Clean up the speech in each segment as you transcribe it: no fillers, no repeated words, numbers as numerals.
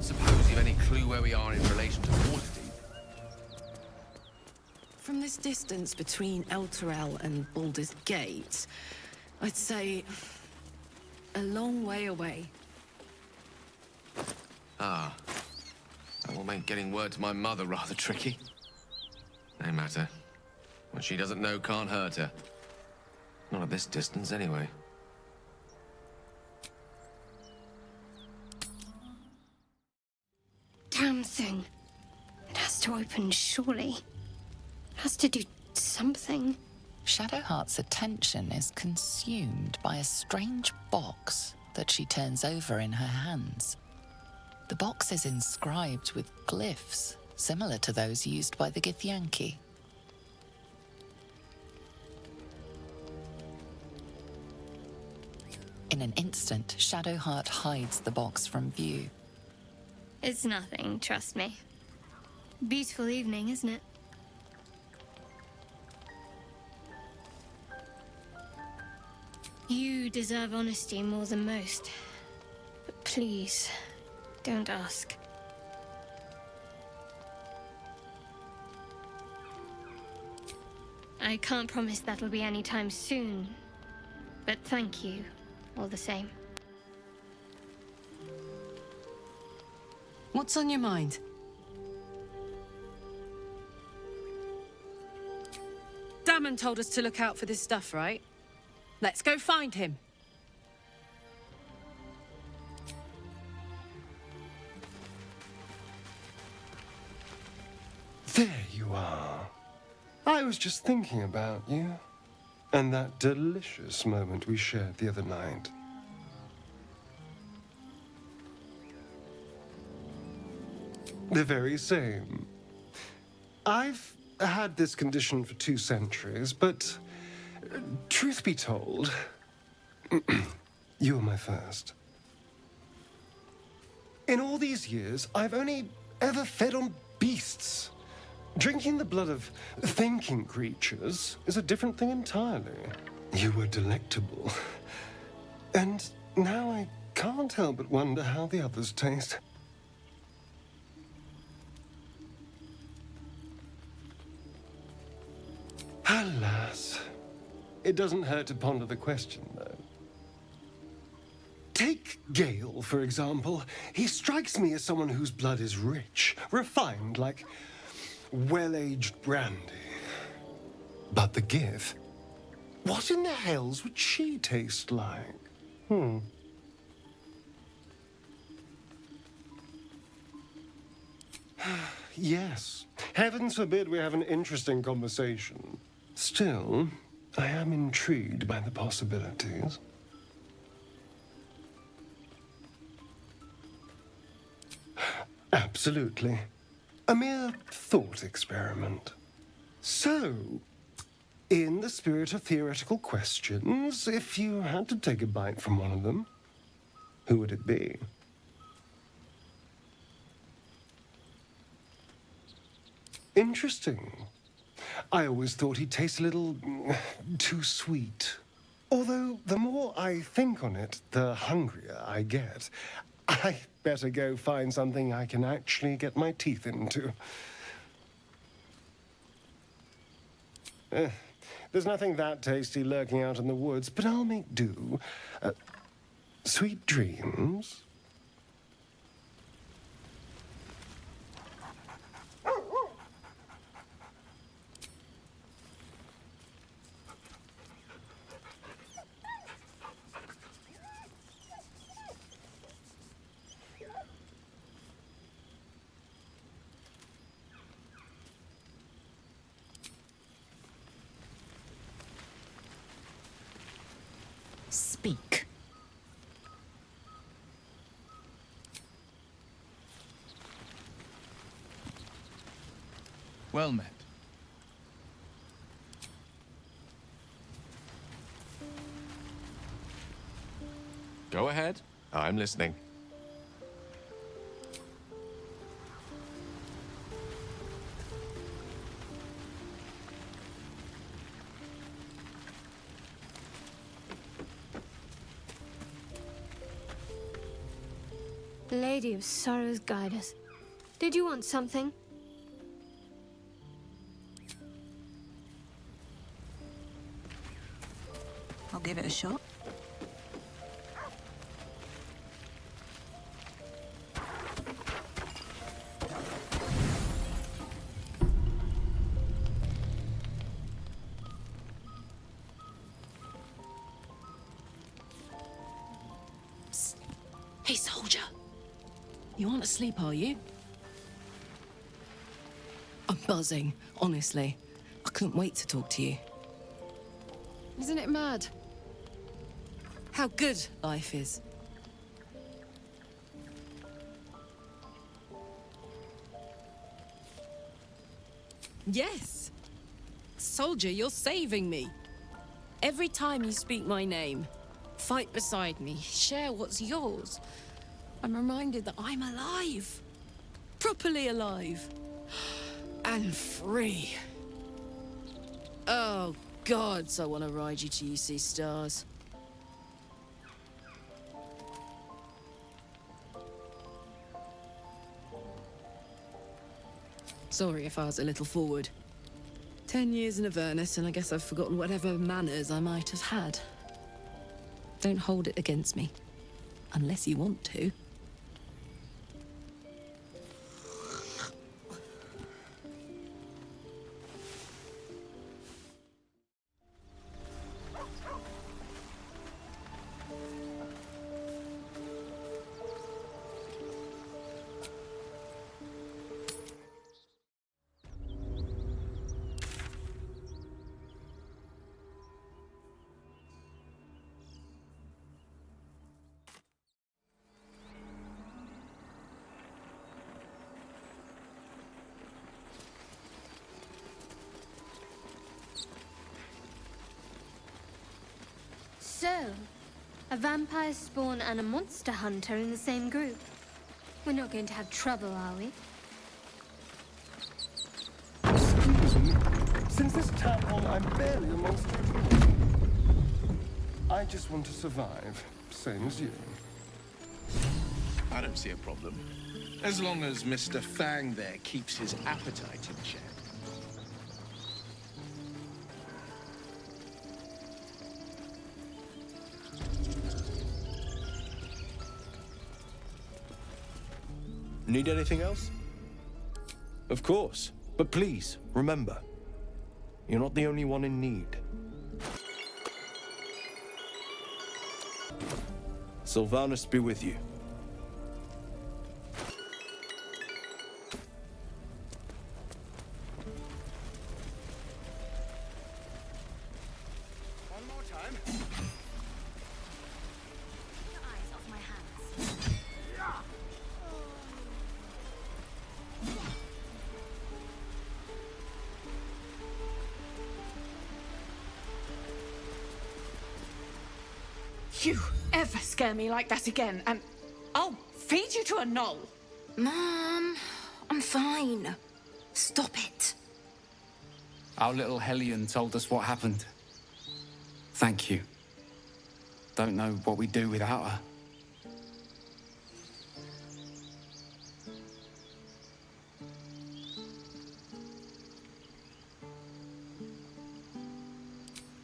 don't suppose you've any clue where we are in relation to Waterdeep? From this distance between Elturel and Baldur's Gate, I'd say a long way away. Ah. That will make getting word to my mother rather tricky. No matter. What she doesn't know can't hurt her. Not at this distance, anyway. Damn thing. It has to open, surely. It has to do something. Shadowheart's attention is consumed by a strange box that she turns over in her hands. The box is inscribed with glyphs similar to those used by the Githyanki. In an instant, Shadowheart hides the box from view. It's nothing, trust me. Beautiful evening, isn't it? You deserve honesty more than most. But please, don't ask. I can't promise that'll be anytime soon, but thank you, all the same. What's on your mind? Damon told us to look out for this stuff, right? Let's go find him. There you are. I was just thinking about you. And that delicious moment we shared the other night. The very same. I've had this condition for 2 centuries, but truth be told, you were my first. In all these years, I've only ever fed on beasts. Drinking the blood of thinking creatures is a different thing entirely. You were delectable. And now I can't help but wonder how the others taste. Alas. It doesn't hurt to ponder the question, though. Take Gale, for example. He strikes me as someone whose blood is rich, refined, like well-aged brandy. But the Gith? What in the hells would she taste like? Yes. Heavens forbid we have an interesting conversation. Still, I am intrigued by the possibilities. Absolutely. A mere thought experiment. So, in the spirit of theoretical questions, if you had to take a bite from one of them, who would it be? Interesting. I always thought he'd taste a little too sweet. Although, the more I think on it, the hungrier I get. I better go find something I can actually get my teeth into. There's nothing that tasty lurking out in the woods, but I'll make do. Sweet dreams. Speak. Well met. Go ahead. I'm listening. Lady of Sorrows, guide us. Did you want something? I'll give it a shot. Hey, soldier. You aren't asleep, are you? I'm buzzing, honestly. I couldn't wait to talk to you. Isn't it mad? How good life is. Yes! Soldier, you're saving me. Every time you speak my name, fight beside me, share what's yours, I'm reminded that I'm alive. Properly alive. And free. Oh, gods, I want to ride you till you see stars. Sorry if I was a little forward. 10 years in Avernus, and I guess I've forgotten whatever manners I might have had. Don't hold it against me. Unless you want to. So, a vampire spawn and a monster hunter in the same group. We're not going to have trouble, are we? Excuse me. Since this town hall, I'm barely a monster. I just want to survive, same as you. I don't see a problem. As long as Mr. Fang there keeps his appetite in check. Need anything else? Of course. But please, remember, you're not the only one in need. Sylvanus be with you. One more time. Your eyes off my hands. You ever scare me like that again, and I'll feed you to a knoll. Mom, I'm fine. Stop it. Our little Hellion told us what happened. Thank you. Don't know what we'd do without her.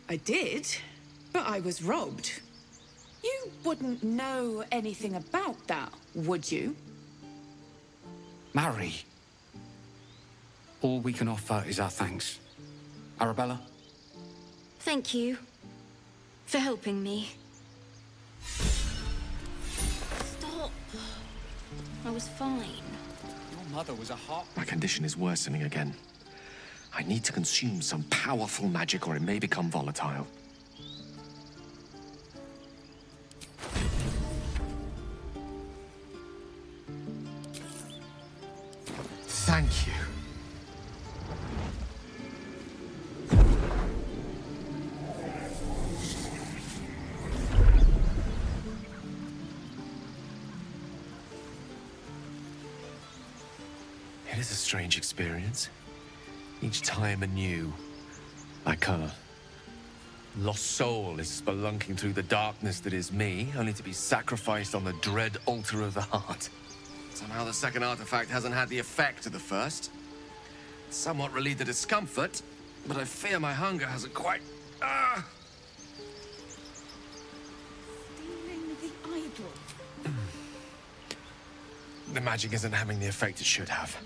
I did, but I was robbed. You wouldn't know anything about that, would you? Marry. All we can offer is our thanks. Arabella? Thank you for helping me. Stop. I was fine. Your mother was a heart... My condition is worsening again. I need to consume some powerful magic or it may become volatile. Thank you. It is a strange experience. Each time anew. Like her. lost soul is spelunking through the darkness that is me, only to be sacrificed on the dread altar of the heart. Somehow the second artifact hasn't had the effect of the first. It's somewhat relieved the discomfort, but I fear my hunger hasn't quite... Stealing the idol. The magic isn't having the effect it should have.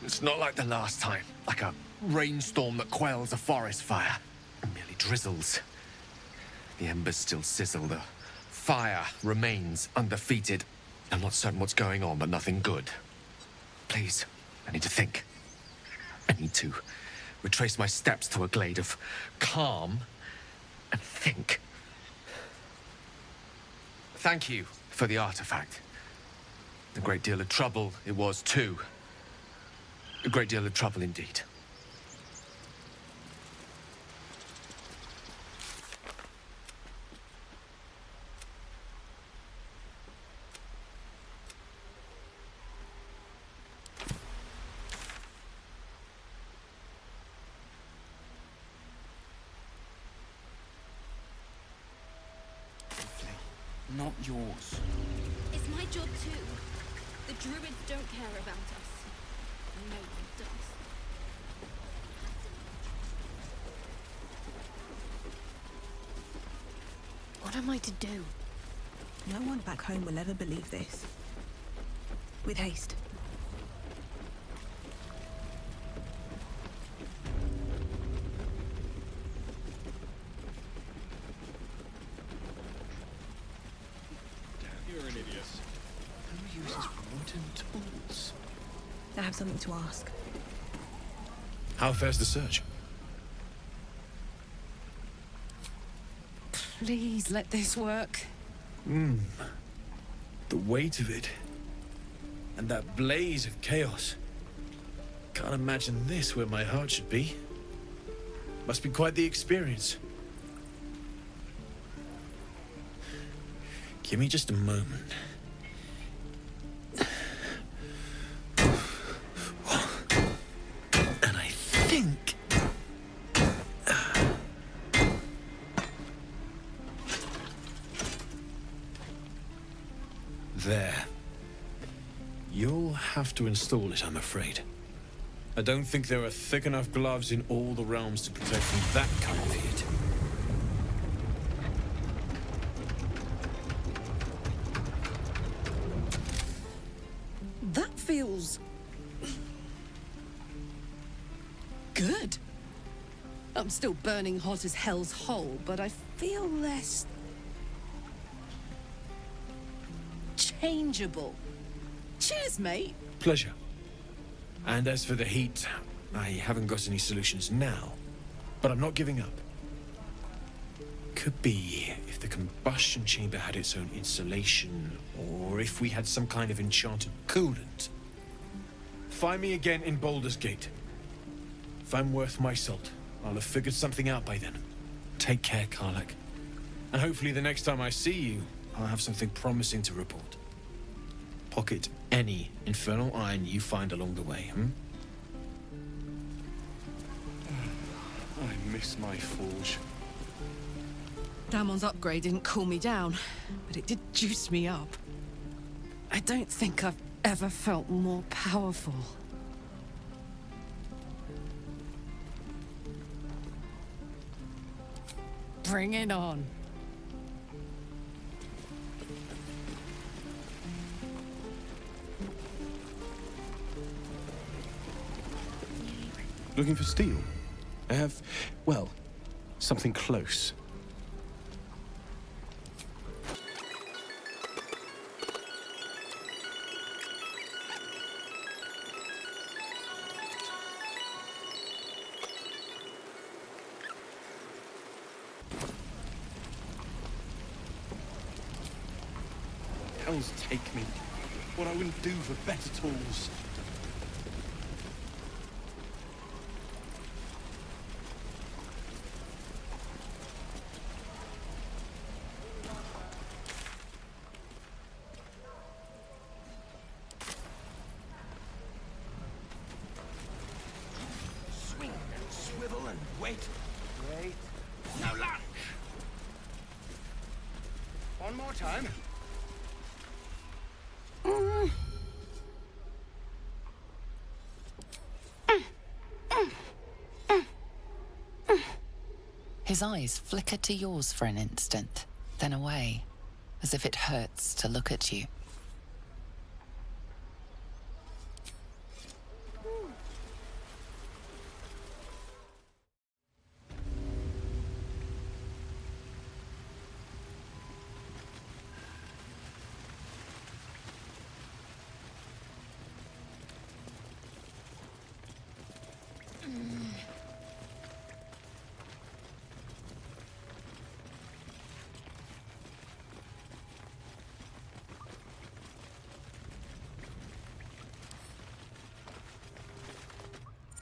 It's not like the last time, like a rainstorm that quells a forest fire. It merely drizzles. The embers still sizzle, the fire remains undefeated. I'm not certain what's going on, but nothing good. Please, I need to think. I need to retrace my steps to a glade of calm and think. Thank you for the artifact. A great deal of trouble it was, too. A great deal of trouble indeed. Not yours. It's my job too. The druids don't care about us. No one does. What am I to do? No one back home will ever believe this. With haste. You're an idiot. Who uses wooden tools? I have something to ask. How fares the search? Please let this work. The weight of it. And that blaze of chaos. Can't imagine this where my heart should be. Must be quite the experience. Give me just a moment. And I think... There. You'll have to install it, I'm afraid. I don't think there are thick enough gloves in all the realms to protect from that kind of heat. That feels... good. I'm still burning hot as hell's hole, but I feel less... changeable. Cheers, mate. Pleasure. And as for the heat, I haven't got any solutions now, but I'm not giving up. Could be if the combustion chamber had its own insulation, or if we had some kind of enchanted coolant. Find me again in Baldur's Gate. If I'm worth my salt, I'll have figured something out by then. Take care, Karlach. And hopefully the next time I see you, I'll have something promising to report. Pocket any infernal iron you find along the way, I miss my forge. Damon's upgrade didn't cool me down, but it did juice me up. I don't think I've ever felt more powerful. Bring it on. Looking for steel? I have, well, something close. Hells take me. What I wouldn't do for better tools. Swing and swivel and wait. Wait. Now, lad! your time. His eyes flicker to yours for an instant, then away, as if it hurts to look at you.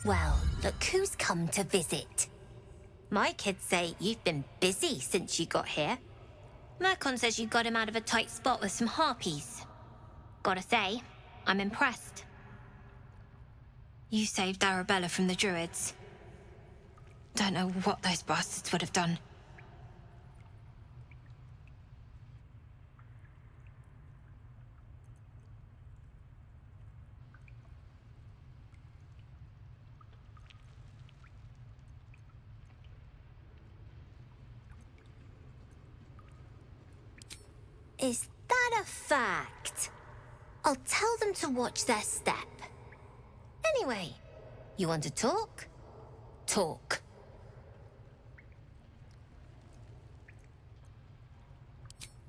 Well, look who's come to visit. My kids say you've been busy since you got here. Mercon says you got him out of a tight spot with some harpies. Gotta say, I'm impressed. You saved Arabella from the Druids. Don't know what those bastards would have done. Is that a fact? I'll tell them to watch their step. Anyway, you want to talk? Talk.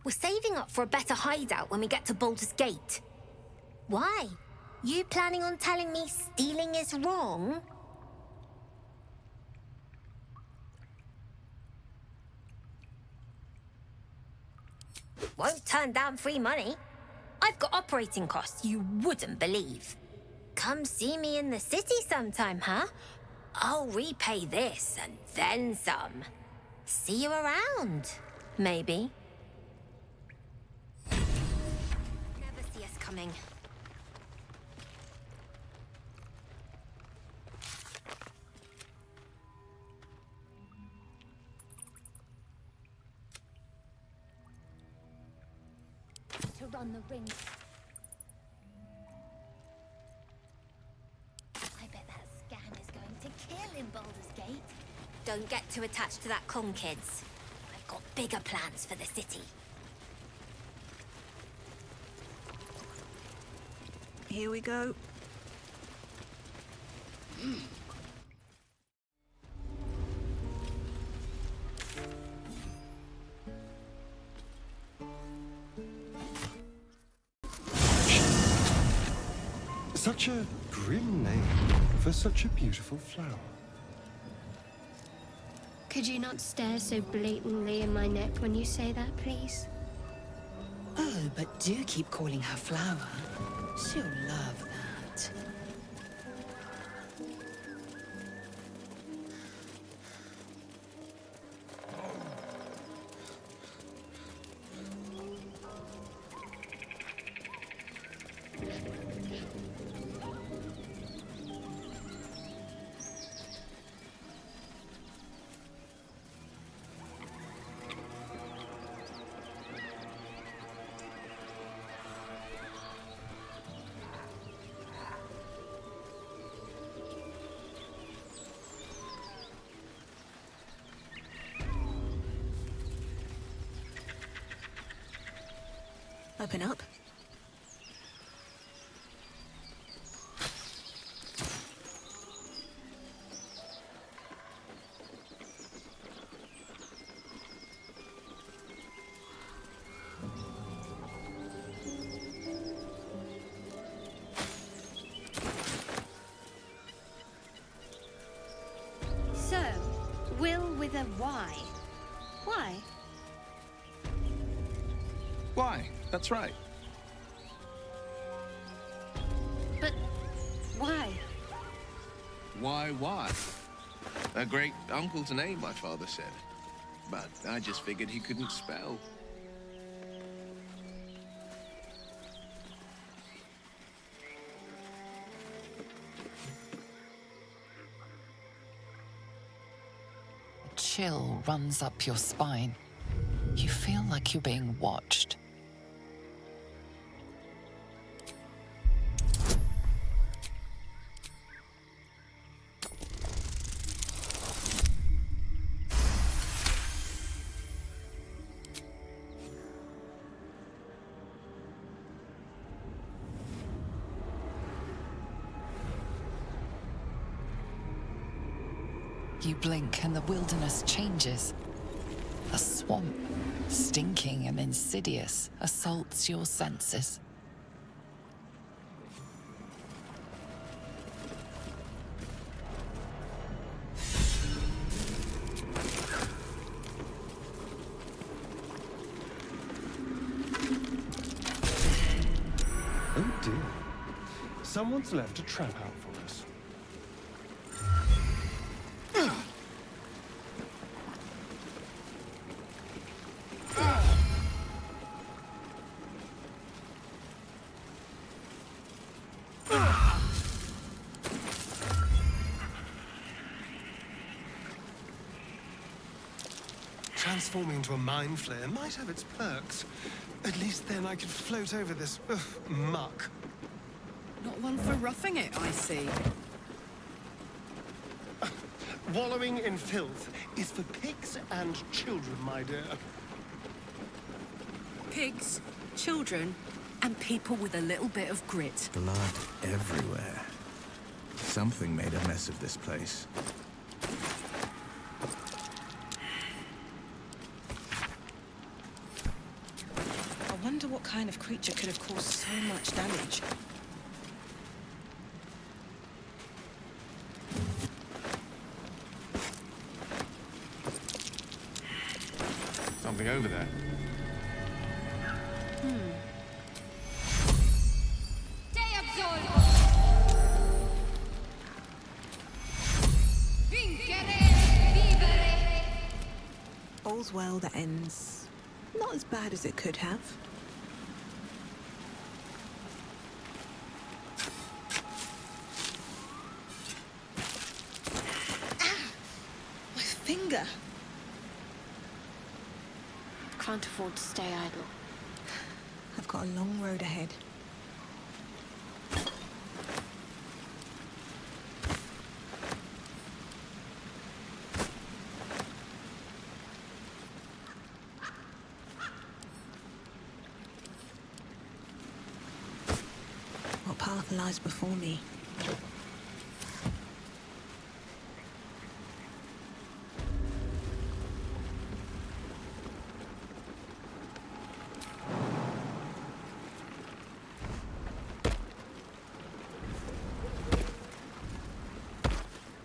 We're saving up for a better hideout when we get to Baldur's Gate. Why? You planning on telling me stealing is wrong? Won't turn down free money. I've got operating costs you wouldn't believe. Come see me in the city sometime, huh? I'll repay this and then some. See you around, maybe. Never see us coming. To run the ring. I bet that scan is going to kill in Baldur's Gate. Don't get too attached to that con, kids. I've got bigger plans for the city. Here we go. Such a grim name for such a beautiful flower. Could you not stare so blatantly in my neck when you say that, please? Oh, but do keep calling her Flower. She'll love that. Open up. So, Will with a Y. Why? Why? That's right. But why? Why? A great uncle's name, my father said. But I just figured he couldn't spell. A chill runs up your spine. You feel like you're being watched. You blink and the wilderness changes. A swamp, stinking and insidious, assaults your senses. Oh dear. Someone's left a trap out for us. Transforming into a mind flayer might have its perks. At least then I could float over this muck. Not one for roughing it, I see. Wallowing in filth is for pigs and children, my dear. Pigs, children, and people with a little bit of grit. Blood everywhere. Something made a mess of this place. I wonder what kind of creature could have caused so much damage. Something over there. All's well that ends not as bad as it could have. My finger! Can't afford to stay idle. I've got a long road ahead. What path lies before me?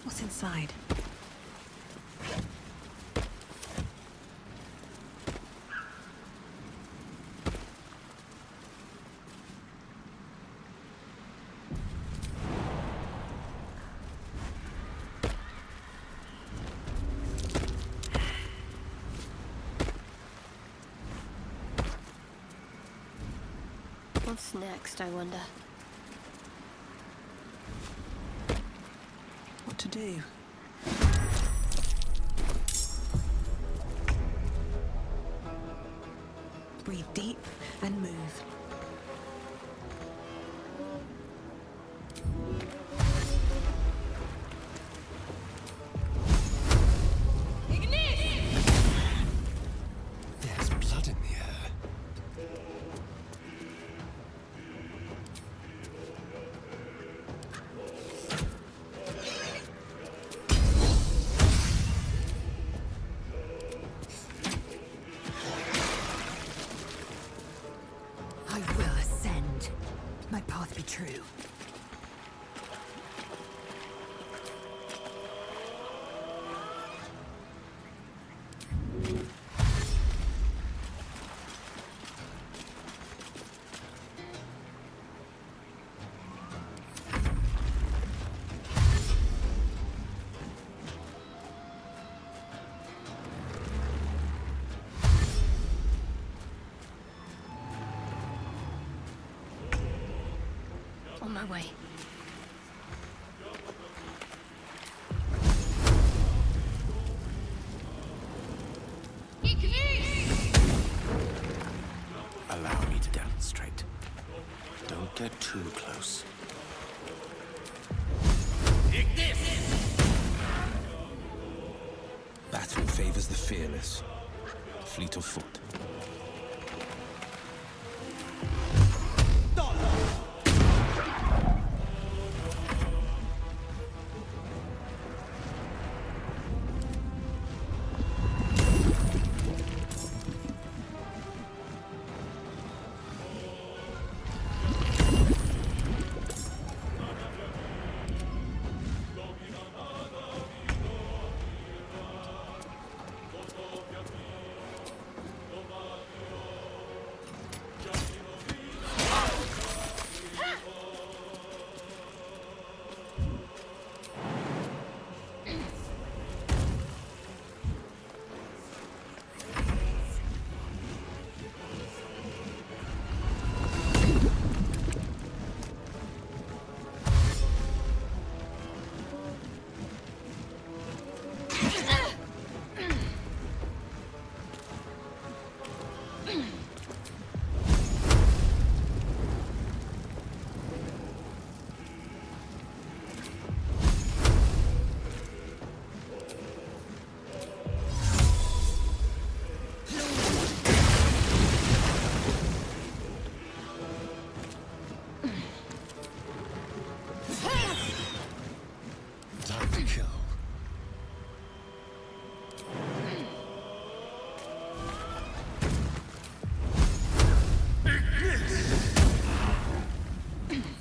What's inside? What's next, I wonder? What to do? Breathe deep and move. There's blood in the air. I will ascend. My path be true. On my way. Don't get too close. Battle favors the fearless, fleet of foot.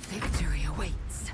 Victory awaits.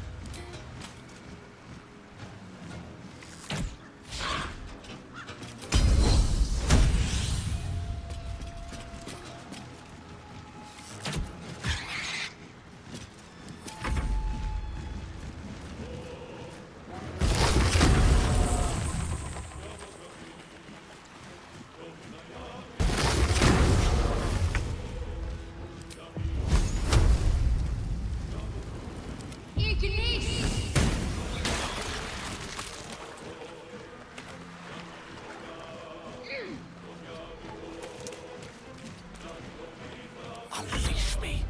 Unleash me.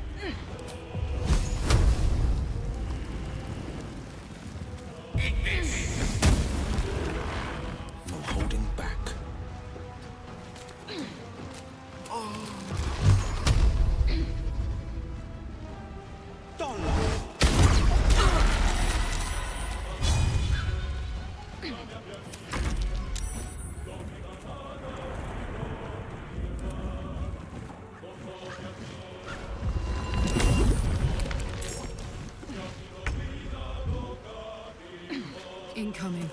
No holding back. Incoming.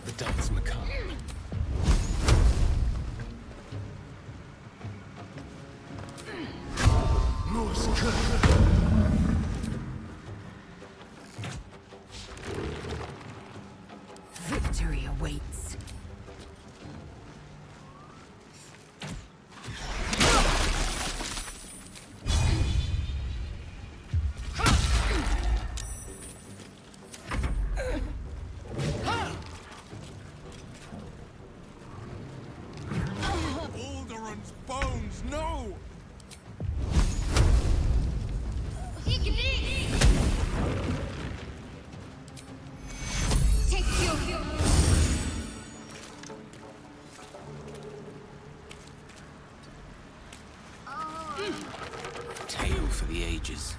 The dance macabre. Morse code. Victory awaits. Balduran's bones, no! Tale for the ages.